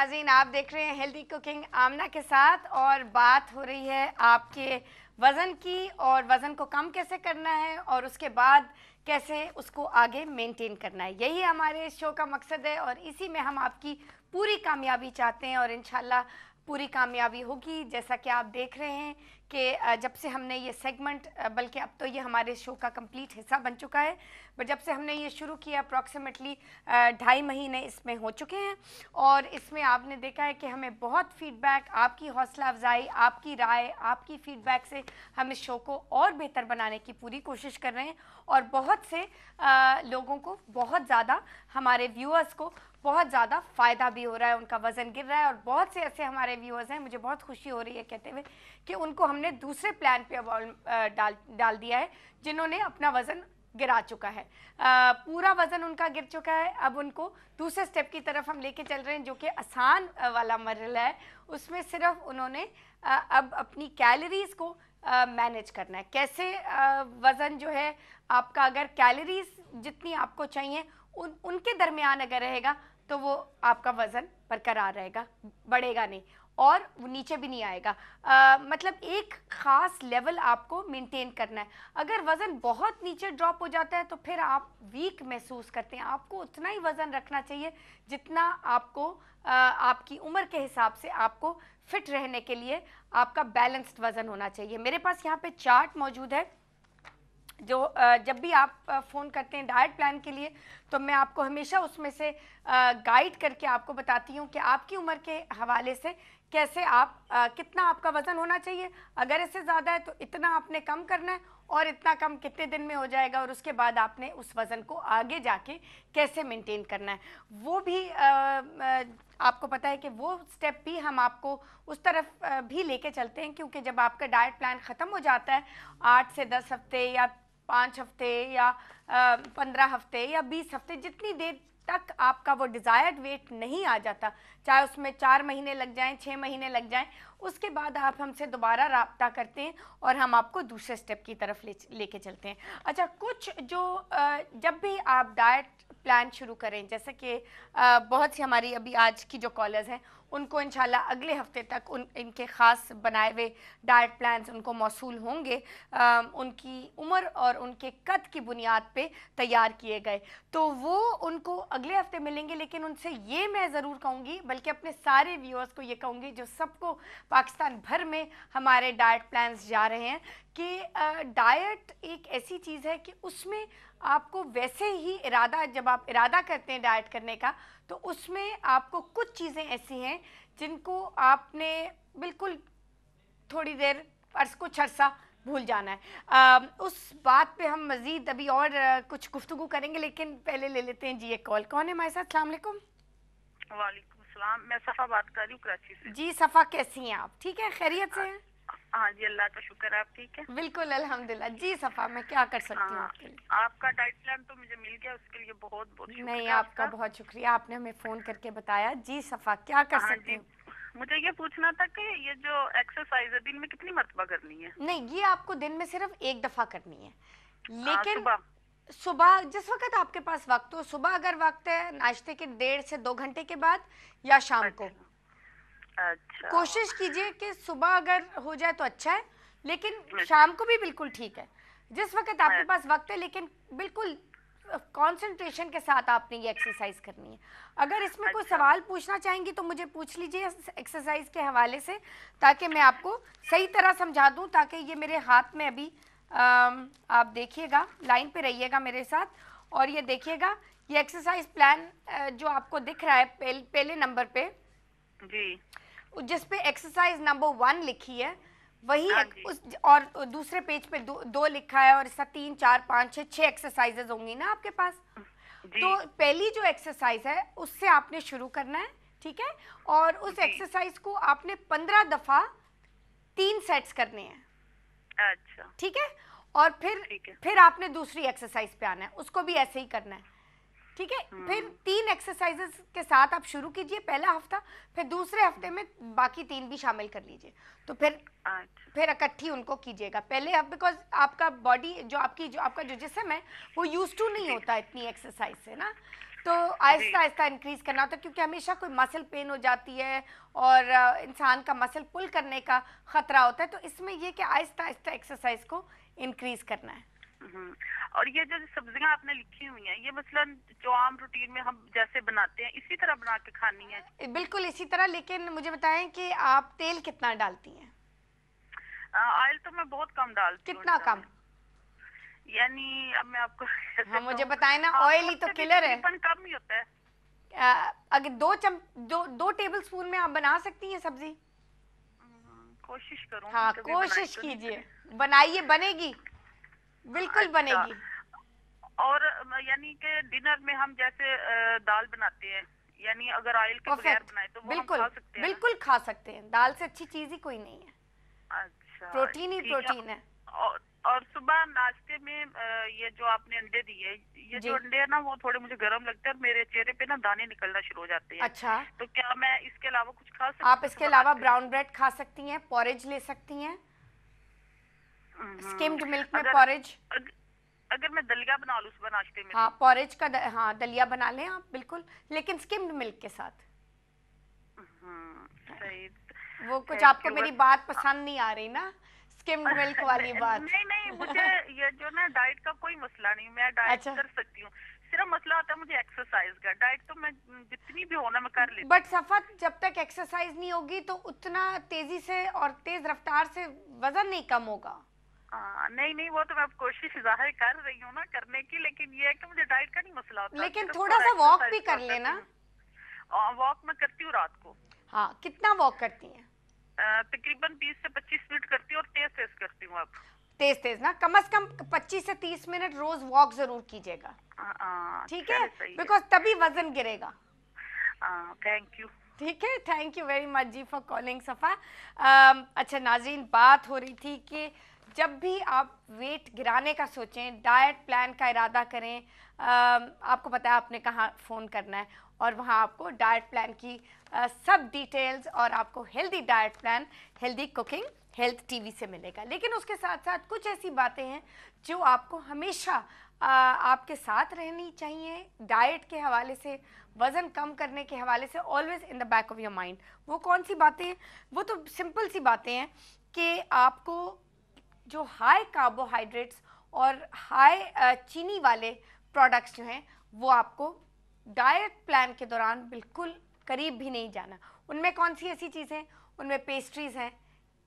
नाज़रीन, आप देख रहे हैं हेल्दी कुकिंग आमना के साथ और बात हो रही है आपके वज़न की और वज़न को कम कैसे करना है और उसके बाद कैसे उसको आगे मेंटेन करना है। यही हमारे शो का मकसद है और इसी में हम आपकी पूरी कामयाबी चाहते हैं और इंशाल्लाह पूरी कामयाबी होगी। जैसा कि आप देख रहे हैं कि जब से हमने ये सेगमेंट, बल्कि अब तो ये हमारे शो का कंप्लीट हिस्सा बन चुका है, बट जब से हमने ये शुरू किया अप्रॉक्सीमेटली 2.5 महीने इसमें हो चुके हैं और इसमें आपने देखा है कि हमें बहुत फीडबैक, आपकी हौसला अफजाई, आपकी राय, आपकी फीडबैक से हम इस शो को और बेहतर बनाने की पूरी कोशिश कर रहे हैं और बहुत से लोगों को, बहुत ज़्यादा हमारे व्यूअर्स को बहुत ज़्यादा फ़ायदा भी हो रहा है, उनका वज़न गिर रहा है और बहुत से ऐसे हमारे व्यूअर्स हैं, मुझे बहुत खुशी हो रही है कहते हुए कि उनको हमने दूसरे प्लान पे डाल दिया है जिन्होंने अपना वज़न गिरा चुका है, पूरा वज़न उनका गिर चुका है। अब उनको दूसरे स्टेप की तरफ हम लेके चल रहे हैं जो कि आसान वाला मरहला है। उसमें सिर्फ उन्होंने अब अपनी कैलोरीज़ को मैनेज करना है। कैसे वज़न जो है आपका, अगर कैलोरीज़ जितनी आपको चाहिए उनके दरमियान अगर रहेगा तो वो आपका वज़न बरकरार रहेगा, बढ़ेगा नहीं और वो नीचे भी नहीं आएगा। मतलब एक ख़ास लेवल आपको मेंटेन करना है। अगर वज़न बहुत नीचे ड्रॉप हो जाता है तो फिर आप वीक महसूस करते हैं। आपको उतना ही वज़न रखना चाहिए जितना आपको आपकी उम्र के हिसाब से आपको फिट रहने के लिए आपका बैलेंस्ड वज़न होना चाहिए। मेरे पास यहाँ पे चार्ट मौजूद है जो जब भी आप फ़ोन करते हैं डाइट प्लान के लिए तो मैं आपको हमेशा उसमें से गाइड करके आपको बताती हूँ कि आपकी उम्र के हवाले से कैसे आप कितना आपका वज़न होना चाहिए। अगर इससे ज़्यादा है तो इतना आपने कम करना है और इतना कम कितने दिन में हो जाएगा और उसके बाद आपने उस वज़न को आगे जाके कैसे मेंटेन करना है वो भी आपको पता है कि वो स्टेप भी हम आपको उस तरफ भी लेके चलते हैं, क्योंकि जब आपका डाइट प्लान ख़त्म हो जाता है 8 से 10 हफ्ते या 5 हफ्ते या 15 हफ्ते या 20 हफ्ते, जितनी देर तक आपका वो डिज़ायर्ड वेट नहीं आ जाता, चाहे उसमें 4 महीने लग जाएं, 6 महीने लग जाएं, उसके बाद आप हमसे दोबारा राब्ता करते हैं और हम आपको दूसरे स्टेप की तरफ लेके चलते हैं। अच्छा, कुछ जो जब भी आप डाइट प्लान शुरू करें, जैसे कि बहुत सी हमारी अभी आज की जो कॉलर्स हैं उनको इंशाल्लाह अगले हफ्ते तक इनके ख़ास बनाए हुए डाइट प्लान्स उनको मौसूल होंगे, उनकी उम्र और उनके कद की बुनियाद पे तैयार किए गए, तो वो उनको अगले हफ्ते मिलेंगे। लेकिन उनसे ये मैं ज़रूर कहूँगी, बल्कि अपने सारे व्यूअर्स को ये कहूँगी जो सबको पाकिस्तान भर में हमारे डाइट प्लान्स जा रहे हैं, कि डाइट एक ऐसी चीज़ है कि उसमें आपको वैसे ही इरादा, जब आप इरादा करते हैं डाइट करने का, तो उसमें आपको कुछ चीज़ें ऐसी हैं जिनको आपने बिल्कुल थोड़ी देर कुछ अर्सा भूल जाना है। उस बात पे हम मज़ीद अभी और कुछ गुफ्तगू करेंगे, लेकिन पहले ले लेते हैं जी एक कॉल। कौन है हमारे साथ? अस्सलाम वालेकुम। वालेकुम सलाम, मैं सफ़ा बात कर रही हूँ कराची से। जी सफ़ा, कैसी हैं आप? ठीक है, खैरियत से हैं? हाँ जी, अल्लाह का शुक्र है, आप ठीक है? बिल्कुल अल्हम्दुलिल्लाह। जी सफ़ा, मैं क्या कर सकती हूँ आपके लिए? आपका डाइट प्लान तो मुझे मिल गया, उसके लिए बहुत बहुत शुक्रिया। नहीं, आपका बहुत शुक्रिया, आपने हमें फ़ोन करके बताया। जी सफ़ा, क्या कर सकती हूँ? मुझे ये पूछना था कि ये जो एक्सरसाइज है दिन में कितनी मरतबा करनी है? नहीं, ये आपको दिन में सिर्फ एक दफ़ा करनी है, लेकिन सुबह जिस वक्त आपके पास वक्त हो, सुबह अगर वक्त है नाश्ते के 1.5 से 2 घंटे के बाद या शाम को। अच्छा, कोशिश कीजिए कि सुबह अगर हो जाए तो अच्छा है, लेकिन शाम को भी बिल्कुल ठीक है, जिस वक्त आपके पास वक्त है, लेकिन बिल्कुल कंसंट्रेशन के साथ आपने ये एक्सरसाइज करनी है। अगर इसमें कोई सवाल पूछना चाहेंगी तो मुझे पूछ लीजिए एक्सरसाइज के हवाले से, ताकि मैं आपको सही तरह समझा दूं। ताकि ये मेरे हाथ में अभी आप देखिएगा, लाइन पे रहिएगा मेरे साथ और ये देखिएगा, ये एक्सरसाइज प्लान जो आपको दिख रहा है पहले नंबर पे जी, जिस पे एक्सरसाइज नंबर 1 लिखी है वही उस, और दूसरे पेज पे दो लिखा है और इसका 3 4 5 6 एक्सरसाइजेज होंगी ना आपके पास। तो पहली जो एक्सरसाइज है उससे आपने शुरू करना है, ठीक है, और उस एक्सरसाइज को आपने 15 दफ़ा 3 सेट्स करने हैं। अच्छा, ठीक है, और फिर आपने दूसरी एक्सरसाइज पे आना है, उसको भी ऐसे ही करना है, ठीक है। फिर 3 एक्सरसाइजेस के साथ आप शुरू कीजिए पहला हफ्ता, फिर दूसरे हफ्ते में बाकी 3 भी शामिल कर लीजिए, तो फिर इकट्ठी उनको कीजिएगा पहले, बिकॉज आपका बॉडी जो आपका जो जिस्म है वो यूज टू नहीं होता इतनी एक्सरसाइज से ना, तो आहिस्ता आहिस्ता इंक्रीज करना होता है, क्योंकि हमेशा कोई मसल पेन हो जाती है और इंसान का मसल पुल करने का खतरा होता है। तो इसमें ये कि आहिस्ता आहिस्ता एक्सरसाइज को इंक्रीज करना है। और ये जो सब्जियां आपने लिखी हुई हैं, ये मसलन जो आम रूटीन में हम जैसे बनाते हैं इसी तरह बना के खानी है? बिल्कुल इसी तरह। लेकिन मुझे बताएं कि आप तेल कितना डालती हैं? ऑयल तो मैं बहुत कम डालती हूँ। कितना कम? यानी अब मैं आपको हाँ मुझे बताएं ना, ऑयल ही तो किलर है। कम ही होता है। अगर दो टेबल स्पून में आप बना सकती हैं सब्जी? कोशिश करूँ। हाँ कोशिश कीजिए, बनाइए, बनेगी, बिल्कुल बनेगी। और यानी कि डिनर में हम जैसे दाल बनाते हैं, यानी अगर ऑयल के बगैर बनाए तो वो बिल्कुल हम खा सकते हैं? बिल्कुल खा सकते हैं, दाल से अच्छी चीज ही कोई नहीं है। अच्छा, प्रोटीन ही प्रोटीन है। और सुबह नाश्ते में ये जो आपने अंडे दिए, ये जो अंडे है ना वो थोड़े मुझे गर्म लगते हैं और मेरे चेहरे पे ना दाने निकलना शुरू हो जाते हैं। अच्छा, तो क्या मैं इसके अलावा कुछ खा सकती हूँ? आप इसके अलावा ब्राउन ब्रेड खा सकती हैं, पॉरेज ले सकती हैं, स्किम्ड मिल्क में पॉरेज। अगर मैं दलिया बना लूँ सुबह नाश्ते में? हाँ पॉरेज का हाँ दलिया बना लें आप, बिल्कुल, लेकिन स्किम्ड मिल्क के साथ। सही। वो कुछ आपको मेरी बात पसंद नहीं आ रही ना, स्किम्ड मिल्क वाली बात। नहीं, मुझे ये जो ना डाइट का कोई मसला नहीं, मैं डाइट कर सकती हूँ। सिर्फ मसला आता है मुझे एक्सरसाइज का। डाइट तो मैं जितनी भी होना मैं कर लेती हूँ। बट सफत, जब तक एक्सरसाइज नहीं होगी तो उतना तेजी से और तेज रफ्तार से वजन नहीं कम होगा। नहीं, वो तो मैं कोशिश जाहिर कर रही हूँ ना करने की, लेकिन ये है कि मुझे डाइट का नहीं मसला होता। लेकिन थोड़ा सा वॉक भी कर लेना। वॉक मैं करती हूँ रात को। हाँ, कितना वॉक करती हैं? तकरीबन 20 से 25 मिनट करती हूँ और तेज करती हूँ। अब तेज ना, कम से कम 25 से 30 मिनट रोज वॉक जरूर कीजिएगा, ठीक है? बिकॉज तभी वजन गिरेगा। Thank you. ठीक है, थैंक यू वेरी मच जी फॉर कॉलिंग सफ़ा। अच्छा नाज़रीन, बात हो रही थी कि जब भी आप वेट गिराने का सोचें, डाइट प्लान का इरादा करें, आपको पता है आपने कहाँ फ़ोन करना है और वहाँ आपको डाइट प्लान की सब डिटेल्स और आपको healthy diet plan, healthy cooking, health TV से मिलेगा। लेकिन उसके साथ साथ कुछ ऐसी बातें हैं जो आपको हमेशा आपके साथ रहनी चाहिए, डाइट के हवाले से, वज़न कम करने के हवाले से, always in the back of your mind. वो कौन सी बातें हैं? वो तो सिंपल सी बातें हैं कि आपको जो हाई कार्बोहाइड्रेट्स और हाई चीनी वाले प्रोडक्ट्स जो हैं वो आपको डाइट प्लान के दौरान बिल्कुल करीब भी नहीं जाना। उनमें कौन सी ऐसी चीज़ें हैं? उनमें पेस्ट्रीज़ हैं,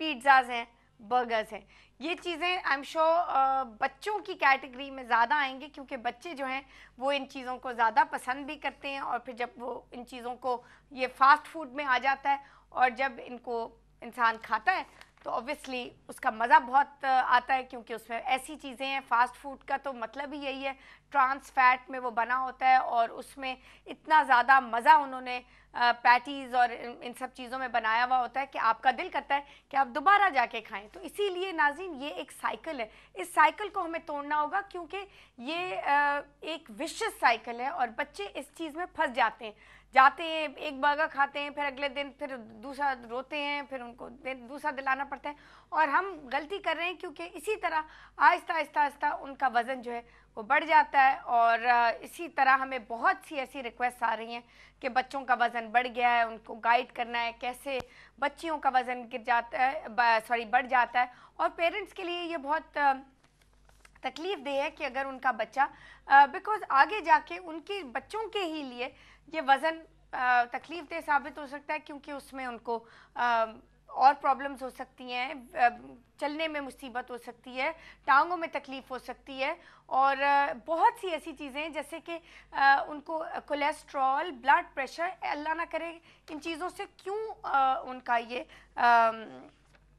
पिज़्ज़ाज़ हैं, बर्गर्स हैं। ये चीज़ें आई एम श्योर बच्चों की कैटेगरी में ज़्यादा आएंगे, क्योंकि बच्चे जो हैं वो इन चीज़ों को ज़्यादा पसंद भी करते हैं और फिर जब वो इन चीज़ों को, ये फास्ट फूड में आ जाता है और जब इनको इंसान खाता है तो ऑब्वियसली उसका मज़ा बहुत आता है, क्योंकि उसमें ऐसी चीज़ें हैं। फास्ट फूड का तो मतलब ही यही है, ट्रांस फैट में वो बना होता है और उसमें इतना ज़्यादा मज़ा उन्होंने पैटीज़ और इन सब चीज़ों में बनाया हुआ होता है कि आपका दिल करता है कि आप दोबारा जाके खाएं। तो इसीलिए नाज़रीन, ये एक साइकिल है, इस साइकिल को हमें तोड़ना होगा, क्योंकि ये एक विशियस साइकिल है और बच्चे इस चीज़ में फंस जाते हैं। एक बर्गर खाते हैं, फिर अगले दिन फिर दूसरा रोते हैं, फिर उनको दूसरा दिलाना पड़ता है और हम गलती कर रहे हैं, क्योंकि इसी तरह आहिस्ता आहिस्ता उनका वज़न जो है वो बढ़ जाता है। और इसी तरह हमें बहुत सी ऐसी रिक्वेस्ट आ रही हैं कि बच्चों का वज़न बढ़ गया है, उनको गाइड करना है कैसे बच्चियों का वज़न बढ़ जाता है। और पेरेंट्स के लिए ये बहुत तकलीफ देह है कि अगर उनका बच्चा बिकॉज आगे जाके उनके बच्चों के ही लिए ये वज़न तकलीफ देह साबित हो सकता है, क्योंकि उसमें उनको और प्रॉब्लम्स हो सकती हैं, चलने में मुसीबत हो सकती है, टांगों में तकलीफ़ हो सकती है और बहुत सी ऐसी चीज़ें हैं जैसे कि उनको कोलेस्ट्रॉल, ब्लड प्रेशर, अल्लाह ना करे इन चीज़ों से क्यों उनका ये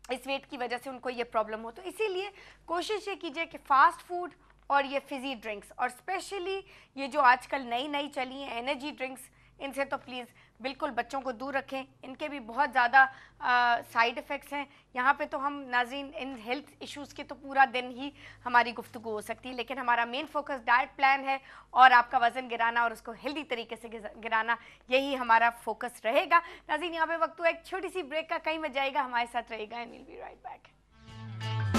इस वेट की वजह से उनको ये प्रॉब्लम हो। तो इसीलिए कोशिश ये कीजिए कि फ़ास्ट फूड और ये फिज़ी ड्रिंक्स और स्पेशली ये जो आजकल नई चली हैं एनर्जी ड्रिंक्स, इनसे तो प्लीज़ बिल्कुल बच्चों को दूर रखें। इनके भी बहुत ज़्यादा साइड इफ़ेक्ट्स हैं। यहाँ पे तो हम नाज़रीन इन हेल्थ इश्यूज़ के तो पूरा दिन ही हमारी गुफ्तगू हो सकती है, लेकिन हमारा मेन फोकस डाइट प्लान है और आपका वज़न गिराना और उसको हेल्दी तरीके से गिराना, यही हमारा फोकस रहेगा। नाज़रीन, यहाँ पे वक्त हुआ एक छोटी सी ब्रेक का, कहीं मत जाएगा, हमारे साथ रहेगा and we'll be right back.